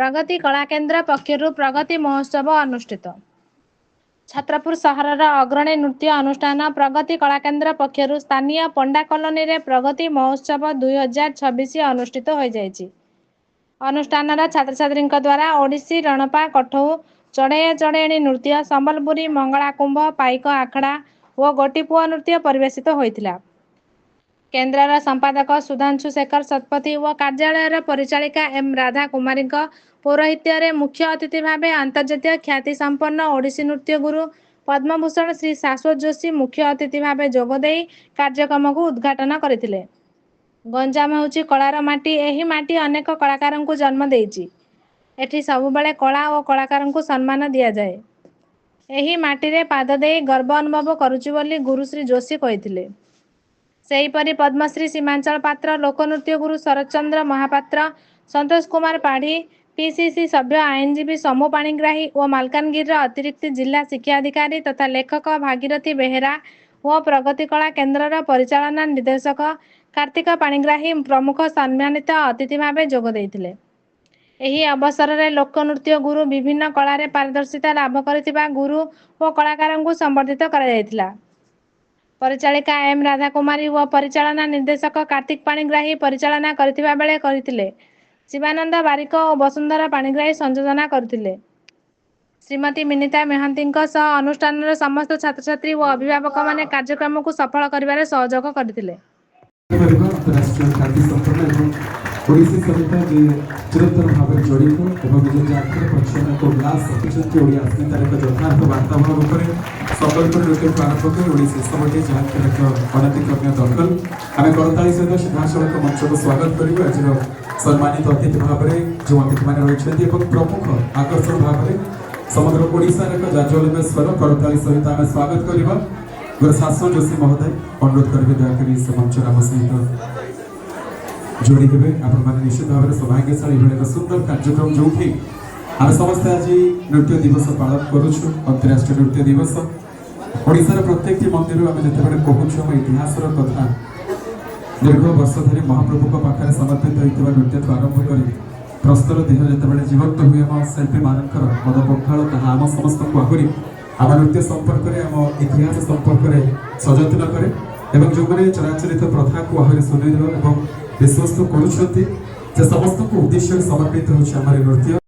प्रगति कला केन्द्र पक्षर प्रगति महोत्सव अनुष्ठित। छत्रपुर सहरर अग्रणी नृत्य अनुष्ठान प्रगति कला केन्द्र पक्षर स्थानीय पंडा कॉलोनी रे प्रगति महोत्सव 2026 अनुष्ठित हो जाइछि। अनुष्ठान छात्र छात्री द्वारा ओडिसी रणपा कठौ चढ़े चढ़ेणी नृत्य संबलपुरी मंगला कुंभ पाइक आखड़ा और गोटीपुआ नृत्य परिवेशित होइथिला। केन्द्रर संपादक सुधांशु शेखर शतपथी और कार्यालय परिचालिका एम राधा कुमारी पौरोहित्य मुख्य अतिथि भाव अंतर्जातीय ख्याति संपन्न ओडिसी नृत्य गुरु पद्मभूषण श्री शाश्वत जोशी मुख्य अतिथि भाव जोगदे कार्यक्रम को उद्घाटन करथिले। गंजाम होउची कलार माटी। एही माटी अनेक कलाकार को जन्म देइछि। एठी सबुबले कला और कलाकार को सम्मान दिया जाए। एही माटी रे पाद दे गर्व अनुभव करुछि बोली गुरुश्री जोशी कहिथिले। सेहीपरि पद्मश्री सीमांचल पात्र लोकनृत्य गुरु शरद चंद्र महापात्र संतोष कुमार पाढ़ी पीसीसी सभ्य आईनजीवी समूह पाणिग्राही और मालकानगिरी अतिरिक्त जिला शिक्षा अधिकारी तथा लेखक भागीरथी बेहेरा और प्रगति कला केन्द्रर परिचालना निर्देशक कार्तिक पाणिग्राही प्रमुख सम्मानित अतिथि भाव जोग देइथिले। एही अवसर में लोकनृत्य गुरु विभिन्न कलार पारदर्शिता लाभ करथिबा गुरु और कलाकार को संबर्धित करा जायथिला। परिचालिका एम राधा कुमारी और परिचालना निर्देशक कार्तिक पाणिग्राही परिचालना करथिबा बेले करथिले। शिवानंद बारिक और वसुंधरा पाणिग्राही संयोजना करथिले। श्रीमती मिनिता मेहंती अनुष्ठान समस्त छात्र छात्री और अभिभावक माने कार्यक्रम को सफल करिवारे सहयोग करथिले। ओडिसी सहित जे चिरंतन भाव जड़ित एवं निज जातीय परिचय को उल्लास रखिंट ओडिया अस्मितार एक यथार्थ वार्तावरण उपरे संकल्प नृत्य आरंभ कर ओडिसी समटे जहाँ एक अनतिक्रम्य दखल आम करताली सहित सीधासख मंच को स्वागत करूँ। आज सम्मानित अतिथि भाव में जो अतिथि मैंने रही प्रमुख आकर्षण भाव में समग्र ओडिशार एक जाज्वल्य स्वर करताली सहित आम स्वागत करवा गुरु शाश्वत जोशी महोदय अनुरोध करेंगे दयाकोरी से मंच आम सहित जोड़ी देवे। आप निश्चित भाव में सौभाग्यशाली एक सुंदर कार्यक्रम जो आम समस्त आज नृत्य दिवस पालन करुछु अंतर्राष्ट्रीय नृत्य दिवस। ओडिशार प्रत्येक मंदिर आम जिते कहूँ इतिहास कथा दीर्घ वर्ष धरी महाप्रभु पाखे समर्पित होता नृत्य आरंभ कर प्रस्तर देह जिते जीवंत हुए आम शिल्पी मानकर पदपखाल ताहा आम समस्त को आहरी आम नृत्य संपर्क में आम इतिहास संपर्क में सचेतन करे एवं जो मैंने चराचरित प्रथा को आहरी सुदृढ़ और विश्वस्त करुँच समस्त को उद्देश्य समर्पित होछि नृत्य।